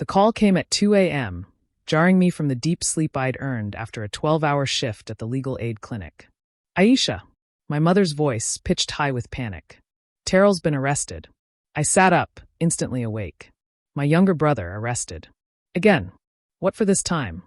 The call came at 2 a.m., jarring me from the deep sleep I'd earned after a 12-hour shift at the legal aid clinic. Aisha, my mother's voice pitched high with panic. Terrell's been arrested. I sat up, instantly awake. My younger brother arrested. Again. What for this time?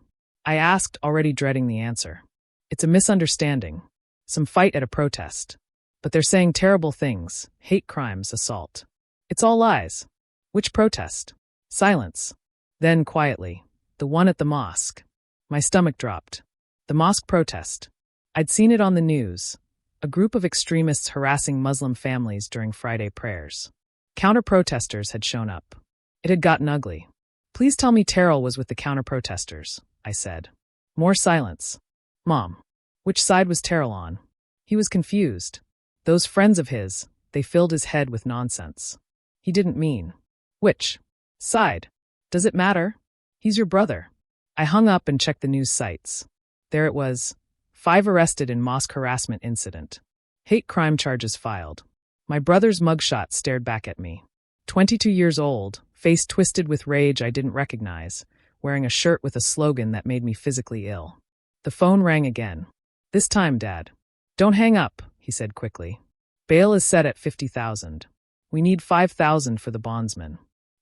I asked, already dreading the answer. It's a misunderstanding. Some fight at a protest. But they're saying terrible things, hate crimes, assault. It's all lies. Which protest? Silence. Then, quietly, the one at the mosque. My stomach dropped. The mosque protest. I'd seen it on the news. A group of extremists harassing Muslim families during Friday prayers. Counter-protesters had shown up. It had gotten ugly. Please tell me Terrell was with the counter-protesters, I said. More silence. Mom. Which side was Terrell on? He was confused. Those friends of his, they filled his head with nonsense. He didn't mean. Which side? Does it matter? He's your brother. I hung up and checked the news sites. There it was. 5 arrested in mosque harassment incident. Hate crime charges filed. My brother's mugshot stared back at me. 22 years old, face twisted with rage I didn't recognize, wearing a shirt with a slogan that made me physically ill. The phone rang again. This time, Dad. Don't hang up, he said quickly. Bail is set at $50,000. We need $5,000 for the bondsman.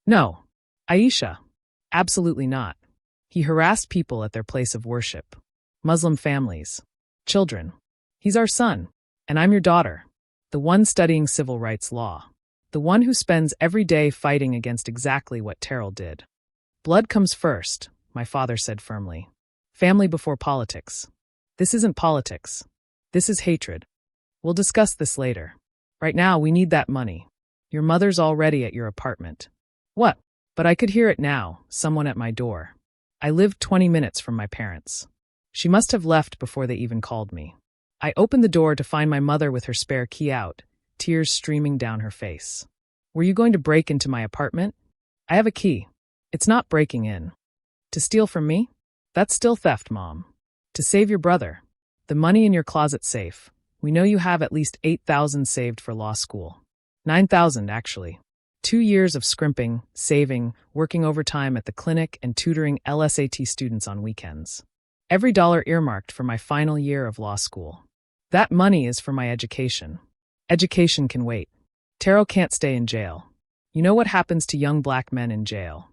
No. Aisha. Absolutely not. He harassed people at their place of worship. Muslim families. Children. He's our son. And I'm your daughter. The one studying civil rights law. The one who spends every day fighting against exactly what Terrell did. Blood comes first, my father said firmly. Family before politics. This isn't politics. This is hatred. We'll discuss this later. Right now, we need that money. Your mother's already at your apartment. What? But I could hear it now, someone at my door. I lived 20 minutes from my parents. She must have left before they even called me. I opened the door to find my mother with her spare key out, tears streaming down her face. Were you going to break into my apartment? I have a key. It's not breaking in. To steal from me? That's still theft, Mom. To save your brother. The money in your closet safe. We know you have at least $8,000 saved for law school. $9,000, actually. 2 years of scrimping, saving, working overtime at the clinic, and tutoring LSAT students on weekends. Every dollar earmarked for my final year of law school. That money is for my education. Education can wait. Terrell can't stay in jail. You know what happens to young black men in jail.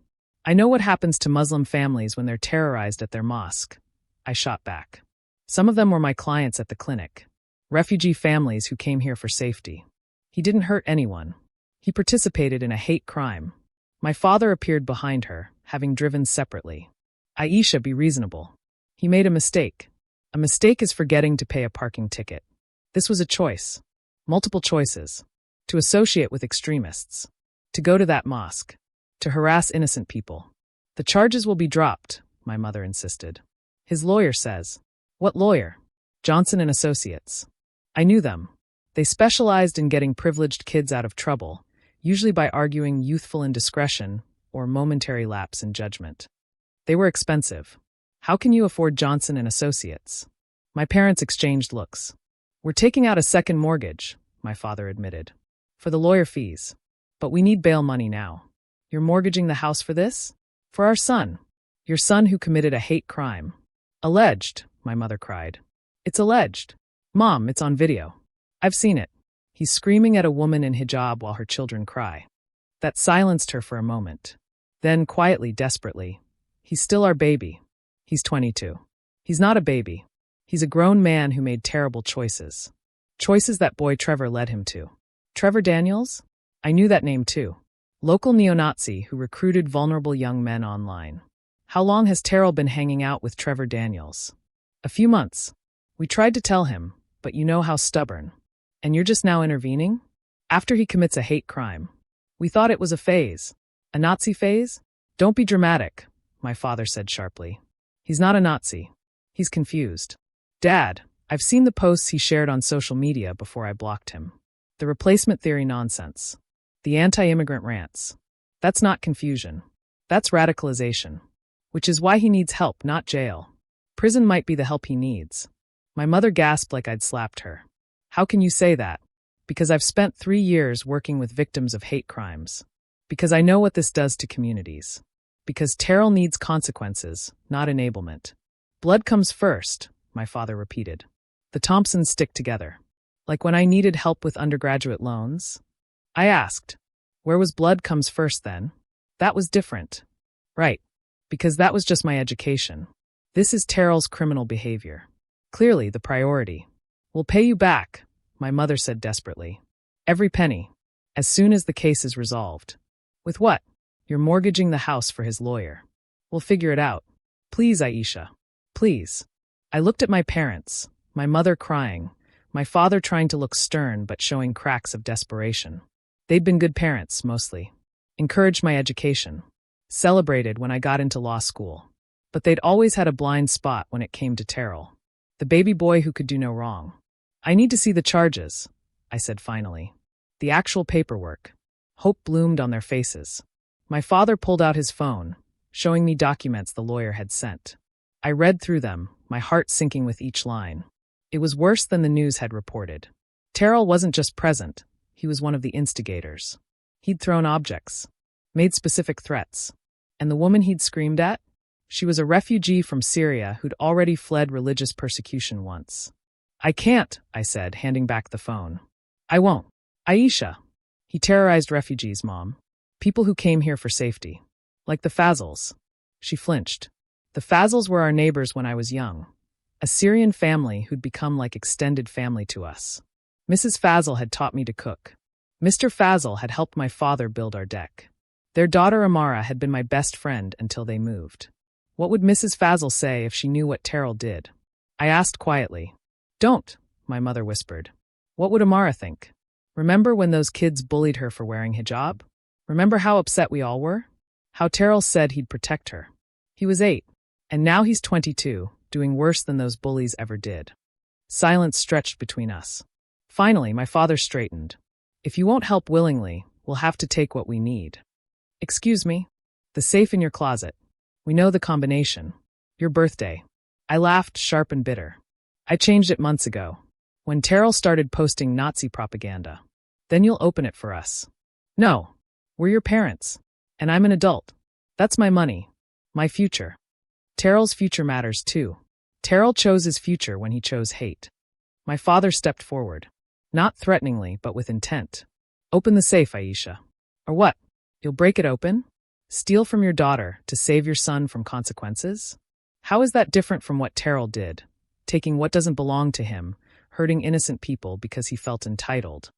I know what happens to Muslim families when they're terrorized at their mosque. I shot back. Some of them were my clients at the clinic. Refugee families who came here for safety. He didn't hurt anyone. He participated in a hate crime. My father appeared behind her, having driven separately. Aisha, be reasonable. He made a mistake. A mistake is forgetting to pay a parking ticket. This was a choice. Multiple choices. To associate with extremists. To go to that mosque. To harass innocent people. The charges will be dropped, my mother insisted. His lawyer says. What lawyer? Johnson and Associates. I knew them. They specialized in getting privileged kids out of trouble, usually by arguing youthful indiscretion or momentary lapse in judgment. They were expensive. How can you afford Johnson and Associates? My parents exchanged looks. We're taking out a second mortgage, my father admitted. For the lawyer fees. But we need bail money now. You're mortgaging the house for this? For our son. Your son who committed a hate crime. Alleged, my mother cried. It's alleged. Mom, it's on video. I've seen it. He's screaming at a woman in hijab while her children cry. That silenced her for a moment. Then, quietly, desperately, he's still our baby. He's 22. He's not a baby. He's a grown man who made terrible choices. Choices that boy Trevor led him to. Trevor Daniels? I knew that name too. Local neo-Nazi who recruited vulnerable young men online. How long has Terrell been hanging out with Trevor Daniels? A few months. We tried to tell him, but you know how stubborn. And you're just now intervening? After he commits a hate crime. We thought it was a phase. A Nazi phase? Don't be dramatic, my father said sharply. He's not a Nazi. He's confused. Dad, I've seen the posts he shared on social media before I blocked him. The replacement theory nonsense. The anti-immigrant rants. That's not confusion. That's radicalization. Which is why he needs help, not jail. Prison might be the help he needs. My mother gasped like I'd slapped her. How can you say that? Because I've spent 3 years working with victims of hate crimes. Because I know what this does to communities. Because Terrell needs consequences, not enablement. Blood comes first, my father repeated. The Thompsons stick together. Like when I needed help with undergraduate loans? I asked, where was blood comes first then? That was different. Right. Because that was just my education. This is Terrell's criminal behavior. Clearly the priority. We'll pay you back, my mother said desperately. Every penny. As soon as the case is resolved. With what? You're mortgaging the house for his lawyer. We'll figure it out. Please, Aisha. Please. I looked at my parents, my mother crying, my father trying to look stern but showing cracks of desperation. They'd been good parents, mostly. Encouraged my education. Celebrated when I got into law school. But they'd always had a blind spot when it came to Terrell. The baby boy who could do no wrong. I need to see the charges, I said finally. The actual paperwork. Hope bloomed on their faces. My father pulled out his phone, showing me documents the lawyer had sent. I read through them, my heart sinking with each line. It was worse than the news had reported. Terrell wasn't just present, he was one of the instigators. He'd thrown objects, made specific threats. And the woman he'd screamed at? She was a refugee from Syria who'd already fled religious persecution once. I can't, I said, handing back the phone. I won't. Aisha. He terrorized refugees, Mom. People who came here for safety. Like the Fazels. She flinched. The Fazels were our neighbors when I was young. A Syrian family who'd become like extended family to us. Mrs. Fazel had taught me to cook. Mr. Fazel had helped my father build our deck. Their daughter Amara had been my best friend until they moved. What would Mrs. Fazel say if she knew what Terrell did? I asked quietly. Don't, my mother whispered. What would Amara think? Remember when those kids bullied her for wearing hijab? Remember how upset we all were? How Terrell said he'd protect her. He was 8, and now he's 22, doing worse than those bullies ever did. Silence stretched between us. Finally, my father straightened. If you won't help willingly, we'll have to take what we need. Excuse me? The safe in your closet. We know the combination. Your birthday. I laughed, sharp and bitter. I changed it months ago, when Terrell started posting Nazi propaganda. Then you'll open it for us. No. We're your parents. And I'm an adult. That's my money. My future. Terrell's future matters too. Terrell chose his future when he chose hate. My father stepped forward. Not threateningly, but with intent. Open the safe, Aisha. Or what? You'll break it open? Steal from your daughter to save your son from consequences? How is that different from what Terrell did? Taking what doesn't belong to him, hurting innocent people because he felt entitled.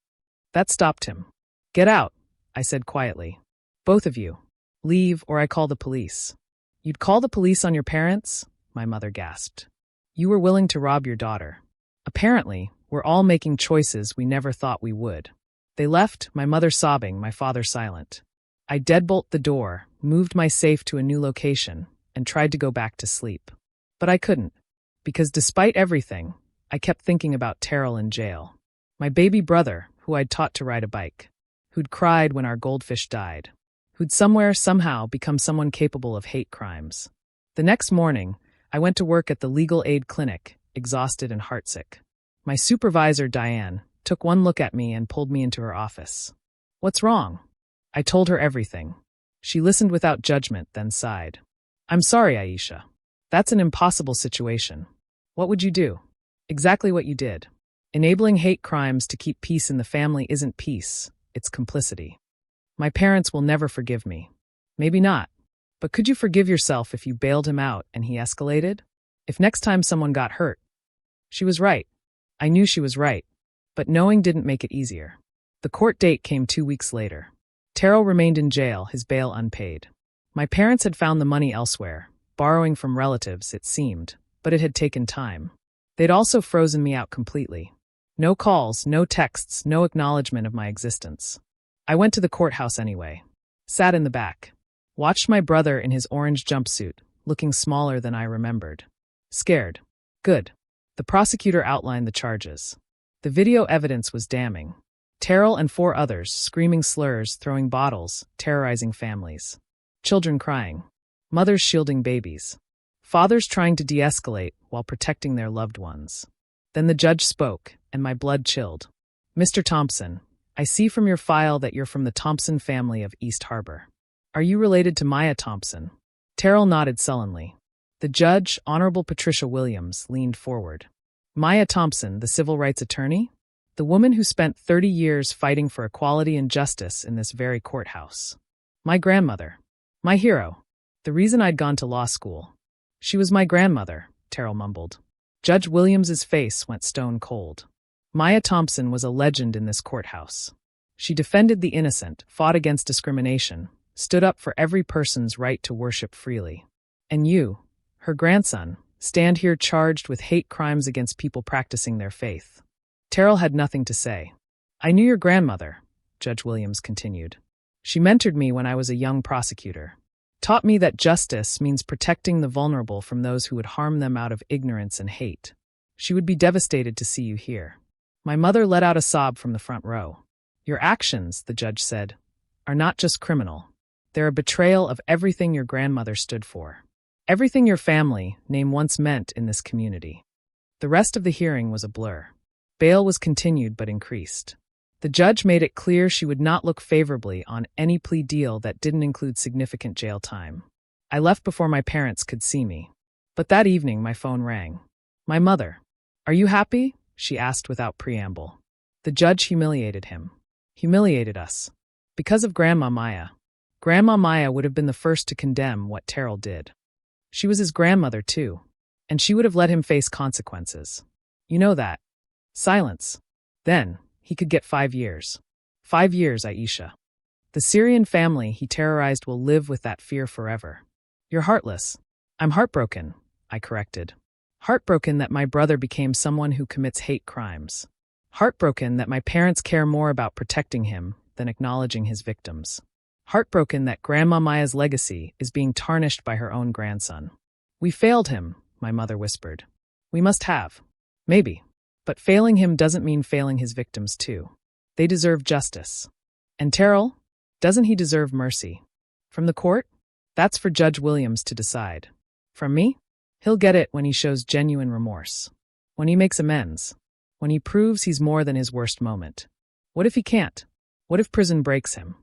That stopped him. Get out, I said quietly. Both of you. Leave or I call the police. You'd call the police on your parents? My mother gasped. You were willing to rob your daughter. Apparently, we're all making choices we never thought we would. They left, my mother sobbing, my father silent. I deadbolt the door, moved my safe to a new location, and tried to go back to sleep. But I couldn't. Because despite everything, I kept thinking about Terrell in jail. My baby brother, who I'd taught to ride a bike. Who'd cried when our goldfish died. Who'd somewhere, somehow, become someone capable of hate crimes. The next morning, I went to work at the legal aid clinic, exhausted and heartsick. My supervisor, Diane, took one look at me and pulled me into her office. What's wrong? I told her everything. She listened without judgment, then sighed. I'm sorry, Aisha. That's an impossible situation. What would you do? Exactly what you did. Enabling hate crimes to keep peace in the family isn't peace, it's complicity. My parents will never forgive me. Maybe not. But could you forgive yourself if you bailed him out and he escalated? If next time someone got hurt? She was right. I knew she was right. But knowing didn't make it easier. The court date came 2 weeks later. Terrell remained in jail, his bail unpaid. My parents had found the money elsewhere, borrowing from relatives, it seemed, but it had taken time. They'd also frozen me out completely. No calls, no texts, no acknowledgement of my existence. I went to the courthouse anyway. Sat in the back. Watched my brother in his orange jumpsuit, looking smaller than I remembered. Scared. Good. The prosecutor outlined the charges. The video evidence was damning. Terrell and 4 others screaming slurs, throwing bottles, terrorizing families. Children crying. Mothers shielding babies. Fathers trying to de-escalate while protecting their loved ones. Then the judge spoke, and my blood chilled. Mr. Thompson, I see from your file that you're from the Thompson family of East Harbor. Are you related to Maya Thompson, Terrell nodded sullenly. The judge, Honorable Patricia Williams, leaned forward. Maya Thompson, the civil rights attorney? The woman who spent 30 years fighting for equality and justice in this very courthouse. My grandmother. My hero. The reason I'd gone to law school. She was my grandmother, Terrell mumbled. Judge Williams's face went stone cold. Maya Thompson was a legend in this courthouse. She defended the innocent, fought against discrimination, stood up for every person's right to worship freely. And you, her grandson, stand here charged with hate crimes against people practicing their faith. Terrell had nothing to say. I knew your grandmother, Judge Williams continued. She mentored me when I was a young prosecutor. Taught me that justice means protecting the vulnerable from those who would harm them out of ignorance and hate. She would be devastated to see you here. My mother let out a sob from the front row. Your actions, the judge said, are not just criminal. They're a betrayal of everything your grandmother stood for. Everything your family, name once meant in this community. The rest of the hearing was a blur. Bail was continued but increased. The judge made it clear she would not look favorably on any plea deal that didn't include significant jail time. I left before my parents could see me. But that evening my phone rang. My mother. Are you happy? She asked without preamble. The judge humiliated him. Humiliated us. Because of Grandma Maya. Grandma Maya would have been the first to condemn what Terrell did. She was his grandmother too, and she would have let him face consequences. You know that. Silence. Then, he could get 5 years. 5 years, Aisha. The Syrian family he terrorized will live with that fear forever. You're heartless. I'm heartbroken, I corrected. Heartbroken that my brother became someone who commits hate crimes. Heartbroken that my parents care more about protecting him than acknowledging his victims. Heartbroken that Grandma Maya's legacy is being tarnished by her own grandson. We failed him, my mother whispered. We must have. Maybe. But failing him doesn't mean failing his victims too. They deserve justice. And Terrell? Doesn't he deserve mercy? From the court? That's for Judge Williams to decide. From me? He'll get it when he shows genuine remorse. When he makes amends. When he proves he's more than his worst moment. What if he can't? What if prison breaks him?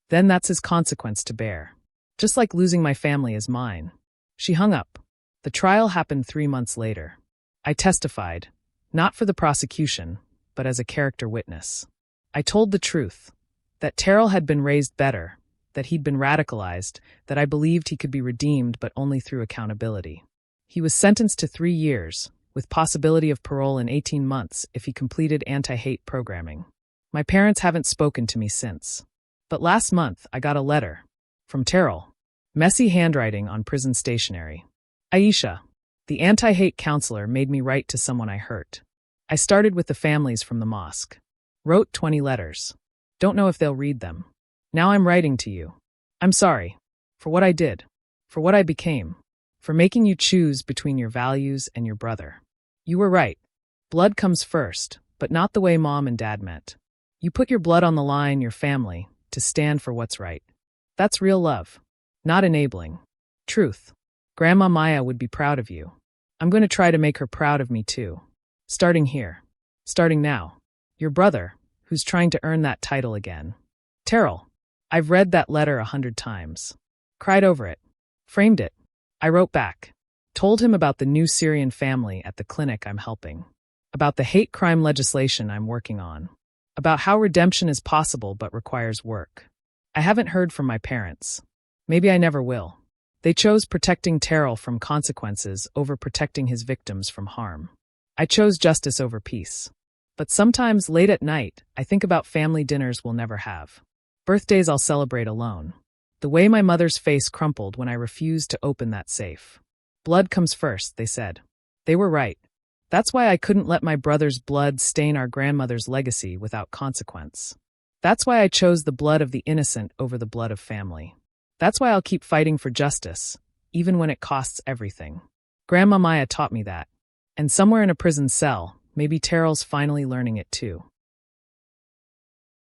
Then that's his consequence to bear. Just like losing my family is mine. She hung up. The trial happened 3 months later. I testified. Not for the prosecution, but as a character witness. I told the truth. That Terrell had been raised better. That he'd been radicalized. That I believed he could be redeemed but only through accountability. He was sentenced to 3 years, with possibility of parole in 18 months if he completed anti-hate programming. My parents haven't spoken to me since. But last month, I got a letter. From Terrell. Messy handwriting on prison stationery. Aisha. The anti-hate counselor made me write to someone I hurt. I started with the families from the mosque. Wrote 20 letters. Don't know if they'll read them. Now I'm writing to you. I'm sorry. For what I did. For what I became. For making you choose between your values and your brother. You were right. Blood comes first, but not the way Mom and Dad meant. You put your blood on the line, your family, to stand for what's right. That's real love. Not enabling. Truth. Grandma Maya would be proud of you. I'm going to try to make her proud of me too. Starting here. Starting now. Your brother, who's trying to earn that title again. Terrell. I've read that letter 100 times. Cried over it. Framed it. I wrote back. Told him about the new Syrian family at the clinic I'm helping. About the hate crime legislation I'm working on. About how redemption is possible but requires work. I haven't heard from my parents. Maybe I never will. They chose protecting Terrell from consequences over protecting his victims from harm. I chose justice over peace. But sometimes, late at night, I think about family dinners we'll never have. Birthdays I'll celebrate alone. The way my mother's face crumpled when I refused to open that safe. Blood comes first, they said. They were right. That's why I couldn't let my brother's blood stain our grandmother's legacy without consequence. That's why I chose the blood of the innocent over the blood of family. That's why I'll keep fighting for justice, even when it costs everything. Grandma Maya taught me that. And somewhere in a prison cell, maybe Terrell's finally learning it too.